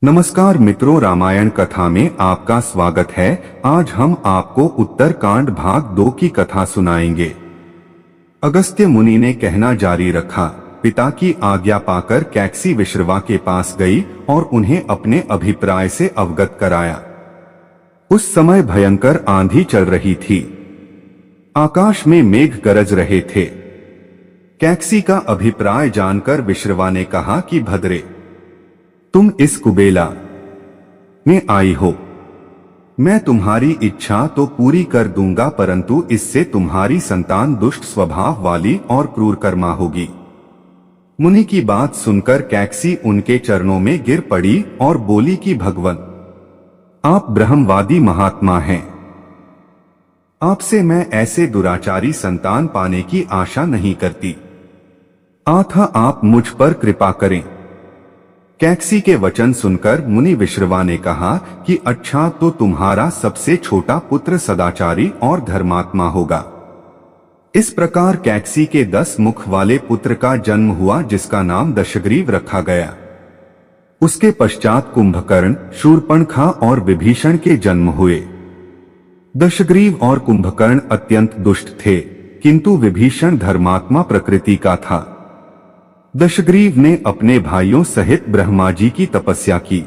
नमस्कार मित्रों, रामायण कथा में आपका स्वागत है। आज हम आपको उत्तरकांड भाग 2 की कथा सुनाएंगे। अगस्त्य मुनि ने कहना जारी रखा। पिता की आज्ञा पाकर कैकसी विश्रवा के पास गई और उन्हें अपने अभिप्राय से अवगत कराया। उस समय भयंकर आंधी चल रही थी। आकाश में मेघ गरज रहे थे। कैकसी का अभिप्राय जानकर विश्रवा ने कहा कि भद्रे, तुम इस कुबेला में आई हो। मैं तुम्हारी इच्छा तो पूरी कर दूंगा, परंतु इससे तुम्हारी संतान दुष्ट स्वभाव वाली और क्रूर कर्मा होगी। मुनि की बात सुनकर कैकसी उनके चरणों में गिर पड़ी और बोली कि भगवन, आप ब्रह्मवादी महात्मा हैं। आपसे मैं ऐसे दुराचारी संतान पाने की आशा नहीं करती। अतः आप मुझ पर कृपा करें। कैकसी के वचन सुनकर मुनि विश्रवा ने कहा कि अच्छा, तो तुम्हारा सबसे छोटा पुत्र सदाचारी और धर्मात्मा होगा। इस प्रकार कैकसी के 10 मुख वाले पुत्र का जन्म हुआ, जिसका नाम दशग्रीव रखा गया। उसके पश्चात कुंभकर्ण, शूर्पणखा और विभीषण के जन्म हुए। दशग्रीव और कुंभकर्ण अत्यंत दुष्ट थे, किंतु विभीषण धर्मात्मा प्रकृति का था। दशग्रीव ने अपने भाइयों सहित ब्रह्मा जी की तपस्या की।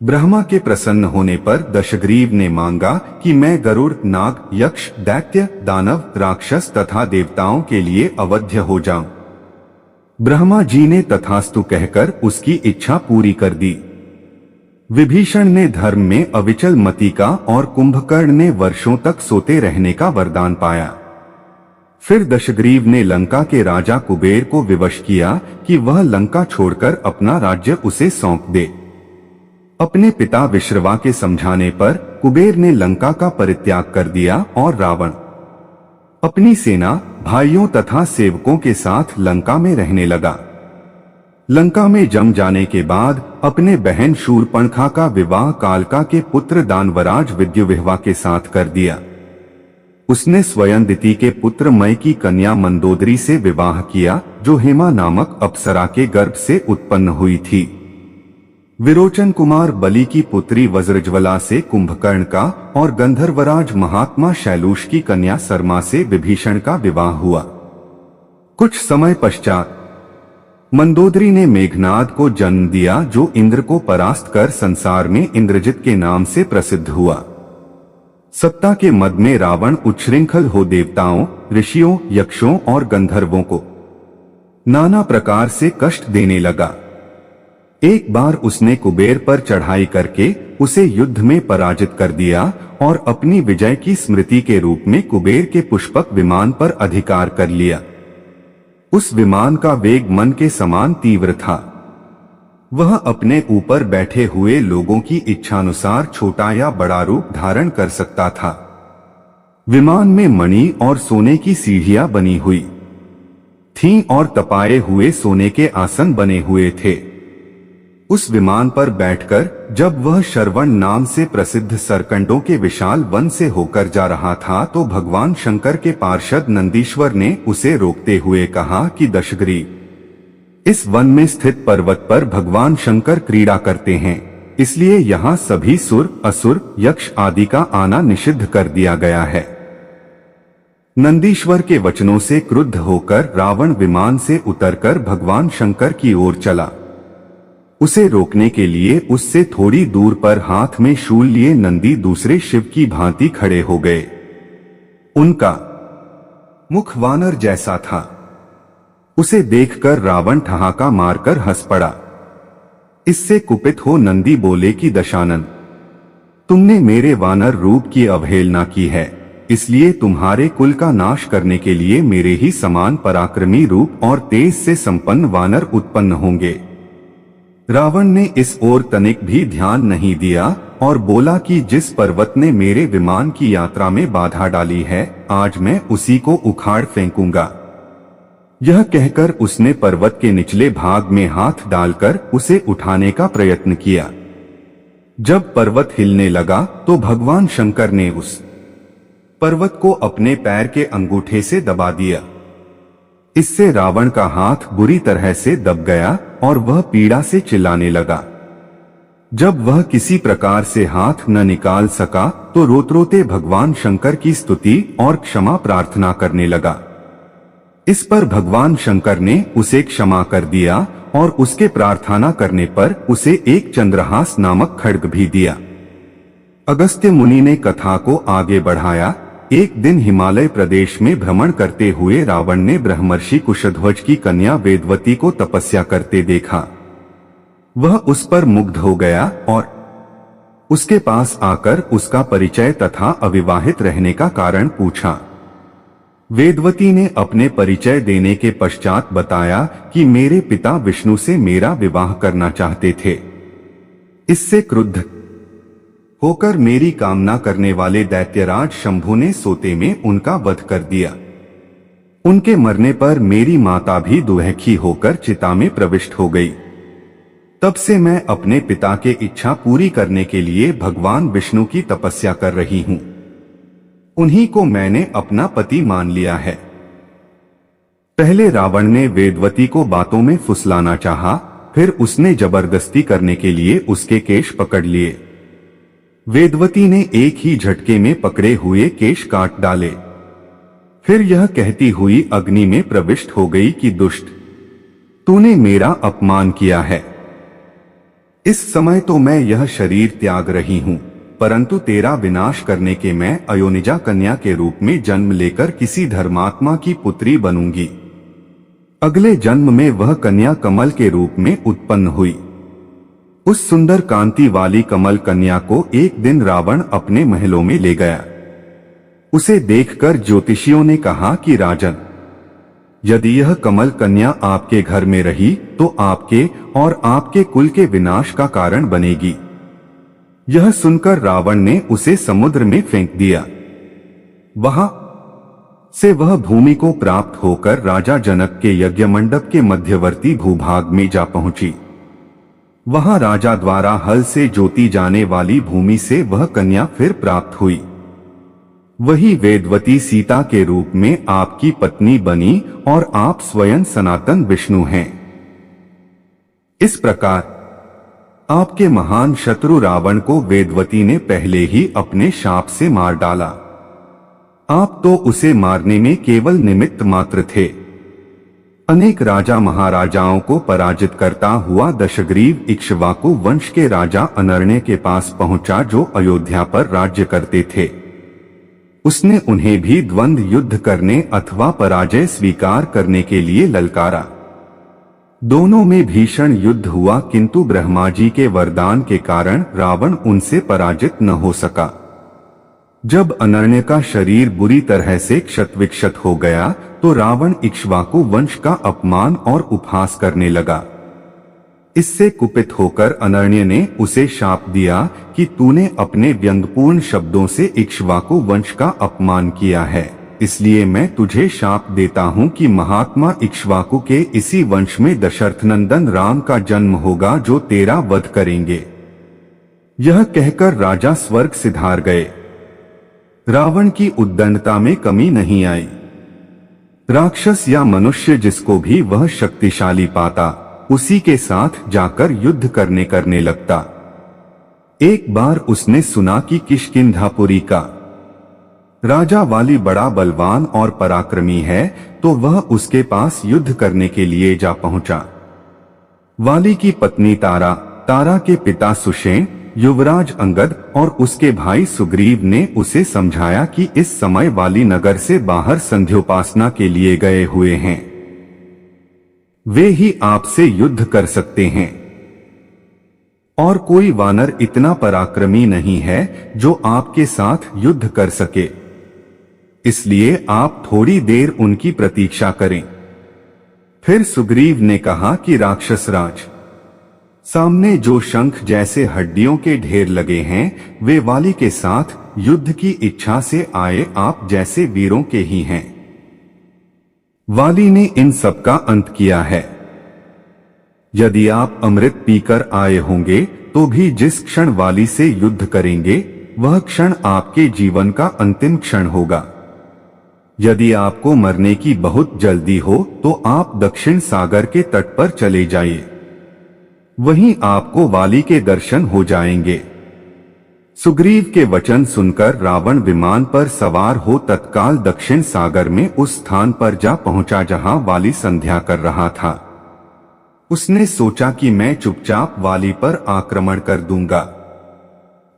ब्रह्मा के प्रसन्न होने पर दशग्रीव ने मांगा कि मैं गरुड़, नाग, यक्ष, दैत्य, दानव, राक्षस तथा देवताओं के लिए अवध्य हो जाऊं। ब्रह्मा जी ने तथास्तु कहकर उसकी इच्छा पूरी कर दी। विभीषण ने धर्म में अविचल मति का और कुंभकर्ण ने वर्षों तक सोते रहने का वरदान पाया। फिर दशग्रीव ने लंका के राजा कुबेर को विवश किया कि वह लंका छोड़कर अपना राज्य उसे सौंप दे। अपने पिता विश्रवा के समझाने पर कुबेर ने लंका का परित्याग कर दिया और रावण अपनी सेना, भाइयों तथा सेवकों के साथ लंका में रहने लगा। लंका में जम जाने के बाद अपने बहन शूर्पणखा का विवाह कालका के पुत्र दानवराज विद्युविह्वा के साथ कर दिया। उसने स्वयं दिति के पुत्र मय की कन्या मंदोदरी से विवाह किया, जो हेमा नामक अप्सरा के गर्भ से उत्पन्न हुई थी। विरोचन कुमार बलि की पुत्री वज्रज्वला से कुंभकर्ण का और गंधर्वराज महात्मा शैलूष की कन्या सरमा से विभीषण का विवाह हुआ। कुछ समय पश्चात मंदोदरी ने मेघनाद को जन्म दिया, जो इंद्र को परास्त कर संसार में इंद्रजित के नाम से प्रसिद्ध हुआ। सत्ता के मद में रावण उच्छृंखल हो देवताओं, ऋषियों, यक्षों और गंधर्वों को नाना प्रकार से कष्ट देने लगा। एक बार उसने कुबेर पर चढ़ाई करके उसे युद्ध में पराजित कर दिया और अपनी विजय की स्मृति के रूप में कुबेर के पुष्पक विमान पर अधिकार कर लिया। उस विमान का वेग मन के समान तीव्र था। वह अपने ऊपर बैठे हुए लोगों की इच्छानुसार छोटा या बड़ा रूप धारण कर सकता था। विमान में मणि और सोने की सीढ़ियां बनी हुई थीं और तपाए हुए सोने के आसन बने हुए थे। उस विमान पर बैठकर जब वह शरवण नाम से प्रसिद्ध सरकंडों के विशाल वन से होकर जा रहा था, तो भगवान शंकर के पार्षद नंदीश्वर ने उसे रोकते हुए कहा कि दशग्रीव, इस वन में स्थित पर्वत पर भगवान शंकर क्रीड़ा करते हैं, इसलिए यहाँ सभी सुर, असुर, यक्ष आदि का आना निषिद्ध कर दिया गया है। नंदीश्वर के वचनों से क्रुद्ध होकर रावण विमान से उतरकर भगवान शंकर की ओर चला। उसे रोकने के लिए उससे थोड़ी दूर पर हाथ में शूल लिए नंदी दूसरे शिव की भांति खड़े हो गए। उनका मुख वानर जैसा था। उसे देखकर रावण ठहाका मारकर हंस पड़ा। इससे कुपित हो नंदी बोले कि दशानन, तुमने मेरे वानर रूप की अवहेलना की है, इसलिए तुम्हारे कुल का नाश करने के लिए मेरे ही समान पराक्रमी रूप और तेज से संपन्न वानर उत्पन्न होंगे। रावण ने इस ओर तनिक भी ध्यान नहीं दिया और बोला कि जिस पर्वत ने मेरे विमान की यात्रा में बाधा डाली है, आज मैं उसी को उखाड़ फेंकूंगा। यह कहकर उसने पर्वत के निचले भाग में हाथ डालकर उसे उठाने का प्रयत्न किया। जब पर्वत हिलने लगा तो भगवान शंकर ने उस पर्वत को अपने पैर के अंगूठे से दबा दिया। इससे रावण का हाथ बुरी तरह से दब गया और वह पीड़ा से चिल्लाने लगा। जब वह किसी प्रकार से हाथ न निकाल सका तो रोते भगवान शंकर की स्तुति और क्षमा प्रार्थना करने लगा। इस पर भगवान शंकर ने उसे क्षमा कर दिया और उसके प्रार्थना करने पर उसे एक चंद्रहास नामक खड्ग भी दिया। अगस्त्य मुनि ने कथा को आगे बढ़ाया। एक दिन हिमालय प्रदेश में भ्रमण करते हुए रावण ने ब्रह्मर्षि कुशध्वज की कन्या वेदवती को तपस्या करते देखा। वह उस पर मुग्ध हो गया और उसके पास आकर उसका परिचय तथा अविवाहित रहने का कारण पूछा। वेदवती ने अपने परिचय देने के पश्चात बताया कि मेरे पिता विष्णु से मेरा विवाह करना चाहते थे। इससे क्रुद्ध होकर मेरी कामना करने वाले दैत्यराज शंभु ने सोते में उनका वध कर दिया। उनके मरने पर मेरी माता भी दुखी होकर चिता में प्रविष्ट हो गई। तब से मैं अपने पिता के इच्छा पूरी करने के लिए भगवान विष्णु की तपस्या कर रही हूं। उन्हीं को मैंने अपना पति मान लिया है। पहले रावण ने वेदवती को बातों में फुसलाना चाहा, फिर उसने जबरदस्ती करने के लिए उसके केश पकड़ लिए। वेदवती ने एक ही झटके में पकड़े हुए केश काट डाले। फिर यह कहती हुई अग्नि में प्रविष्ट हो गई कि दुष्ट, तूने मेरा अपमान किया है। इस समय तो मैं यह शरीर त्याग रही हूं, परंतु तेरा विनाश करने के मैं अयोनिजा कन्या के रूप में जन्म लेकर किसी धर्मात्मा की पुत्री बनूंगी। अगले जन्म में वह कन्या कमल के रूप में उत्पन्न हुई। उस सुंदर कांति वाली कमल कन्या को एक दिन रावण अपने महलों में ले गया। उसे देखकर ज्योतिषियों ने कहा कि राजन, यदि यह कमल कन्या आपके घर में रही तो आपके और आपके कुल के विनाश का कारण बनेगी। यह सुनकर रावण ने उसे समुद्र में फेंक दिया। वहां से वह भूमि को प्राप्त होकर राजा जनक के यज्ञ मंडप के मध्यवर्ती भूभाग में जा पहुंची। वहां राजा द्वारा हल से जोती जाने वाली भूमि से वह कन्या फिर प्राप्त हुई। वही वेदवती सीता के रूप में आपकी पत्नी बनी और आप स्वयं सनातन विष्णु हैं। इस प्रकार आपके महान शत्रु रावण को वेदवती ने पहले ही अपने शाप से मार डाला। आप तो उसे मारने में केवल निमित्त मात्र थे। अनेक राजा महाराजाओं को पराजित करता हुआ दशग्रीव इक्ष्वाकु वंश के राजा अनर्ण्य के पास पहुंचा, जो अयोध्या पर राज्य करते थे। उसने उन्हें भी द्वंद्व युद्ध करने अथवा पराजय स्वीकार करने के लिए ललकारा। दोनों में भीषण युद्ध हुआ, किंतु ब्रह्मा जी के वरदान के कारण रावण उनसे पराजित न हो सका। जब अनर्ण्य का शरीर बुरी तरह से क्षत-विक्षत हो गया तो रावण इक्ष्वाकु वंश का अपमान और उपहास करने लगा। इससे कुपित होकर अनर्ण्य ने उसे शाप दिया कि तूने अपने व्यंग्यपूर्ण शब्दों से इक्ष्वाकु वंश का अपमान किया है, इसलिए मैं तुझे शाप देता हूँ कि महात्मा इक्ष्वाकु के इसी वंश में दशरथनंदन राम का जन्म होगा, जो तेरा वध करेंगे। यह कहकर राजा स्वर्ग सिधार गए। रावण की उद्दंडता में कमी नहीं आई। राक्षस या मनुष्य जिसको भी वह शक्तिशाली पाता, उसी के साथ जाकर युद्ध करने लगता। एक बार उसने सुना कि किष्किंधापुरी का राजा वाली बड़ा बलवान और पराक्रमी है, तो वह उसके पास युद्ध करने के लिए जा पहुंचा। वाली की पत्नी तारा, तारा के पिता सुषेण, युवराज अंगद और उसके भाई सुग्रीव ने उसे समझाया कि इस समय वाली नगर से बाहर संध्योपासना के लिए गए हुए हैं। वे ही आपसे युद्ध कर सकते हैं और कोई वानर इतना पराक्रमी नहीं है जो आपके साथ युद्ध कर सके। इसलिए आप थोड़ी देर उनकी प्रतीक्षा करें। फिर सुग्रीव ने कहा कि राक्षसराज, सामने जो शंख जैसे हड्डियों के ढेर लगे हैं, वे वाली के साथ युद्ध की इच्छा से आए आप जैसे वीरों के ही हैं। वाली ने इन सब का अंत किया है। यदि आप अमृत पीकर आए होंगे तो भी जिस क्षण वाली से युद्ध करेंगे, वह क्षण आपके जीवन का अंतिम क्षण होगा। यदि आपको मरने की बहुत जल्दी हो तो आप दक्षिण सागर के तट पर चले जाइए। वहीं आपको वाली के दर्शन हो जाएंगे। सुग्रीव के वचन सुनकर रावण विमान पर सवार हो तत्काल दक्षिण सागर में उस स्थान पर जा पहुंचा जहां वाली संध्या कर रहा था। उसने सोचा कि मैं चुपचाप वाली पर आक्रमण कर दूंगा।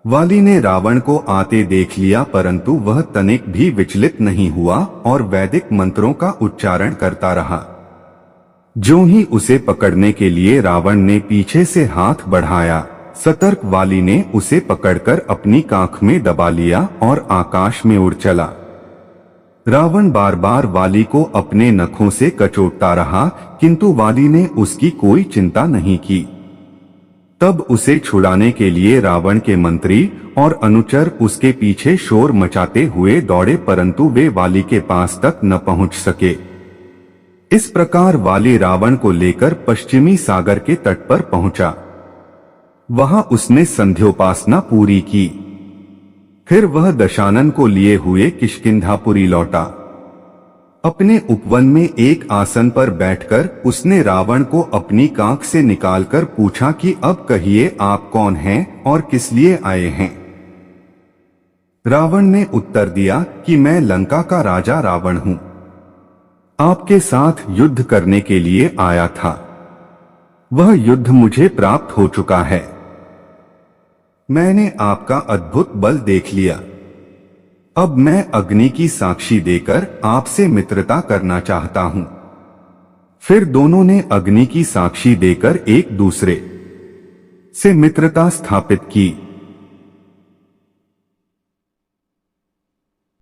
वाली ने रावण को आते देख लिया, परंतु वह तनिक भी विचलित नहीं हुआ और वैदिक मंत्रों का उच्चारण करता रहा। जो ही उसे पकड़ने के लिए रावण ने पीछे से हाथ बढ़ाया, सतर्क वाली ने उसे पकड़कर अपनी कांख में दबा लिया और आकाश में उड़ चला। रावण बार बार वाली को अपने नखों से कचोटता रहा, किंतु वाली ने उसकी कोई चिंता नहीं की। तब उसे छुड़ाने के लिए रावण के मंत्री और अनुचर उसके पीछे शोर मचाते हुए दौड़े, परंतु वे वाली के पास तक न पहुंच सके। इस प्रकार वाली रावण को लेकर पश्चिमी सागर के तट पर पहुंचा। वहां उसने संध्योपासना पूरी की। फिर वह दशानन को लिए हुए किष्किंधापुरी लौटा। अपने उपवन में एक आसन पर बैठकर उसने रावण को अपनी कांख से निकालकर पूछा कि अब कहिए आप कौन हैं और किस लिए आए हैं। रावण ने उत्तर दिया कि मैं लंका का राजा रावण हूं, आपके साथ युद्ध करने के लिए आया था। वह युद्ध मुझे प्राप्त हो चुका है। मैंने आपका अद्भुत बल देख लिया। अब मैं अग्नि की साक्षी देकर आपसे मित्रता करना चाहता हूं। फिर दोनों ने अग्नि की साक्षी देकर एक दूसरे से मित्रता स्थापित की।